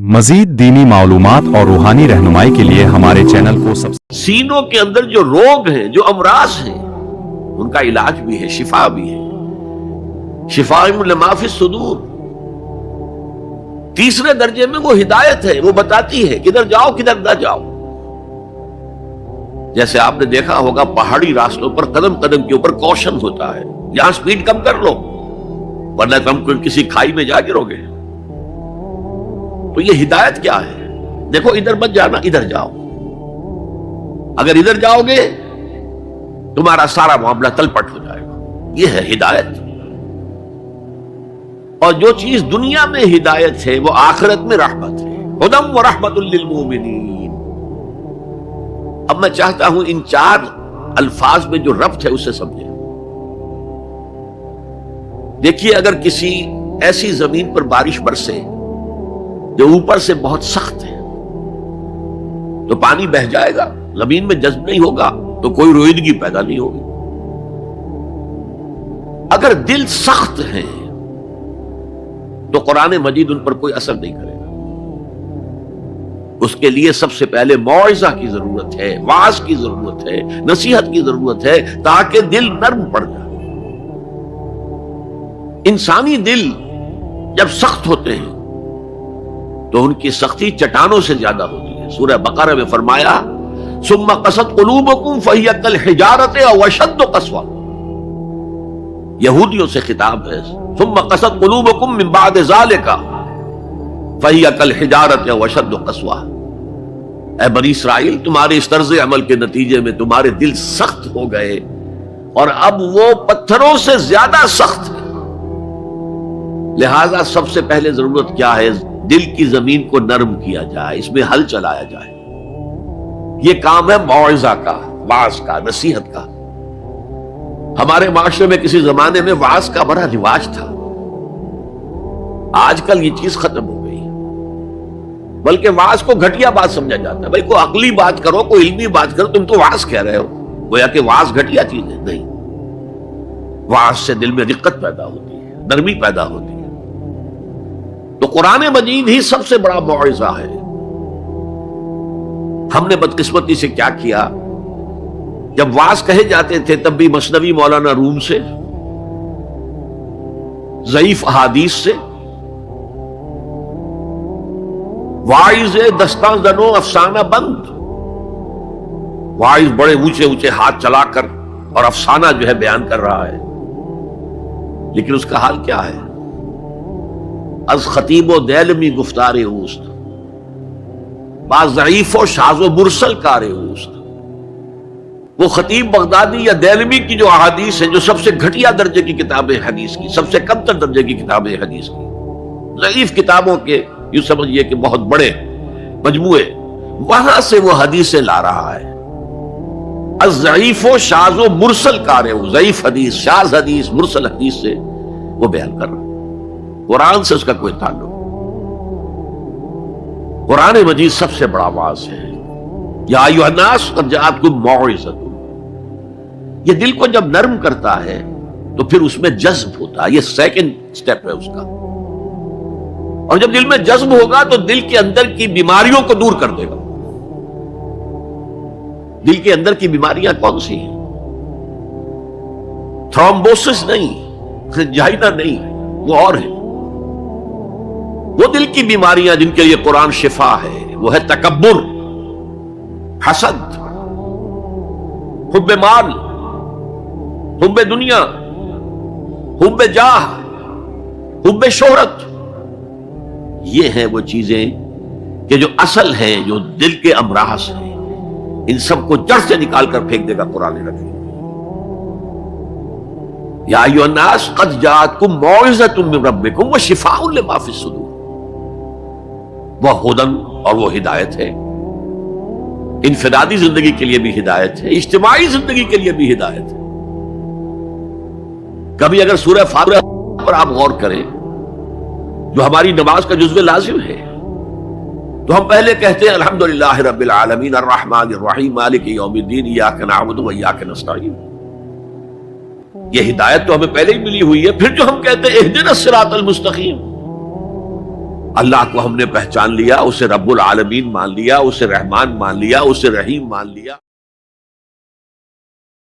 मजीद दीनी मालूमात और रूहानी रहनुमाई के लिए हमारे चैनल को सब्सक्राइब। सीनों के अंदर जो रोग हैं, जो अमराज हैं, उनका इलाज भी है, शिफा भी है। शिफाउन लिमा फी सुदूर। तीसरे दर्जे में वो हिदायत है, वो बताती है किधर जाओ किधर ना जाओ। जैसे आपने देखा होगा पहाड़ी रास्तों पर कदम कदम के ऊपर कॉशन होता है, यहां स्पीड कम कर लो वरना तुम किसी खाई में जा गिरोगे। तो ये हिदायत क्या है? देखो इधर मत जाना, इधर जाओ। अगर इधर जाओगे तुम्हारा सारा मामला तलपट हो जाएगा। ये है हिदायत। और जो चीज दुनिया में हिदायत है वो आखिरत में रहमत है। हुदम व रहमतुल लिल मोमिनीन। अब मैं चाहता हूं इन चार अल्फाज में जो रब्त है उसे समझें। देखिए, अगर किसी ऐसी जमीन पर बारिश बरसे जो ऊपर से बहुत सख्त है तो पानी बह जाएगा, जमीन में जज्ब नहीं होगा तो कोई रोईदगी पैदा नहीं होगी। अगर दिल सख्त है तो कुरान मजीद उन पर कोई असर नहीं करेगा। उसके लिए सबसे पहले मौइज़ा की जरूरत है, वाज की जरूरत है, नसीहत की जरूरत है ताकि दिल नर्म पड़ जाए। इंसानी दिल जब सख्त होते हैं तो उनकी सख्ती चट्टानों से ज्यादा होती है। सूरह बकरा में फरमाया सुम्मा कसत कुलूबकुम फहिया कल हिजारत अव अशद्द कसवा। यहूदियों से खिताब है, सुम्मा कसत कुलूबकुम मिन बाद ज़ालिका फहिया कल हिजारत अव अशद्द कसवा। ऐ बनी इस्राइल, तुम्हारे इस तर्ज अमल के नतीजे में तुम्हारे दिल सख्त हो गए और अब वो पत्थरों से ज्यादा सख्त है। लिहाजा सबसे पहले जरूरत क्या है? दिल की जमीन को नरम किया जाए, इसमें हल चलाया जाए। यह काम है मौइज़ा का, वाज का, नसीहत का। हमारे माशरे में किसी जमाने में वाज का बड़ा रिवाज था। आजकल ये चीज खत्म हो गई, बल्कि वाज को घटिया बात समझा जाता है। भाई कोई अकली बात करो, कोई इल्मी बात करो, तुम तो वाज कह रहे हो, गोया कि वाज घटिया चीज है। नहीं, वाज से दिल में दिक्कत पैदा होती है, नरमी पैदा होती है। तो कुरान मजीद ही सबसे बड़ा मौइज़ा है। हमने बदकिस्मती से क्या किया, जब वाज कहे जाते थे तब भी मसनवी मौलाना रूम से, ज़ईफ अहादीस से, वाइज दस्तान जनो अफसाना बंद। वाइज बड़े ऊंचे ऊंचे हाथ चलाकर और अफसाना जो है बयान कर रहा है, लेकिन उसका हाल क्या है? अज खतीबो दैलमी गुफ्तारे उस्त बाज ज़ईफ़ो शाज़ो मुरसल कारे उस्त। वो खतीब बगदादी या दैलमी की जो अहादीस है, जो सबसे घटिया दर्जे की किताबें हदीस की, सबसे कमतर दर्जे की किताबें हदीस की, ज़ईफ़ किताबों के यूं समझिए कि बहुत बड़े मजमूए, वहां से वो हदीसें ला रहा है। अज ज़ईफ़ो शाज़ो मुरसल कारे, ज़ईफ़ हदीस, शाज़ हदीस, मुरसल हदीस से वो बयान कर रहा है। कुरान से उसका कोई ताल्लुक। कुरान मजीद सबसे बड़ा वाज है। या अय्युहन्नास क़द जाअतकुम मौइज़तुन। ये दिल को जब नर्म करता है तो फिर उसमें जज्ब होता है। ये सेकंड स्टेप है उसका। और जब दिल में जज्ब होगा तो दिल के अंदर की बीमारियों को दूर कर देगा। दिल के अंदर की बीमारियां कौन सी हैं? थ्रोम्बोसिस नहीं, एंजाइना नहीं, वो और है। वो दिल की बीमारियां जिनके लिए कुरान शिफा है, वो है तकब्बुर, हसद, हुब्बे माल, हुब्बे दुनिया, हुब्बे जाह, हुब्बे शोहरत। ये हैं वो चीजें कि जो असल हैं, जो दिल के अमराज हैं, इन सबको जड़ से निकाल कर फेंक देगा कुरान रखी। या अय्युहन्नास क़द जाअतकुम मौइज़तुम मिन रब्बिकुम व शिफ़ाउन लिमा फ़ी सुदूर। वह हुदन और वो हिदायत है। इनफिरादी जिंदगी के लिए भी हिदायत है, इज्तिमाई जिंदगी के लिए भी हिदायत है। कभी अगर सूरह फातिहा पर आप गौर करें, जो हमारी नमाज का जुज़्व लाजिम है, तो हम पहले कहते हैं अल्हम्दुलिल्लाहि रब्बिल आलमीन अर्रहमानिर रहीम मालिकि यौमिद्दीन इय्याका नअबुदु व इय्याका नस्तईन। ये हिदायत तो हमें पहले ही मिली हुई है। फिर जो हम कहते हैं इहदिनस सिरातल मुस्तकीम, اللہ کو ہم نے پہچان لیا، اسے رب العالمین مان لیا، اسے رحمان مان لیا، اسے رحیم مان لیا۔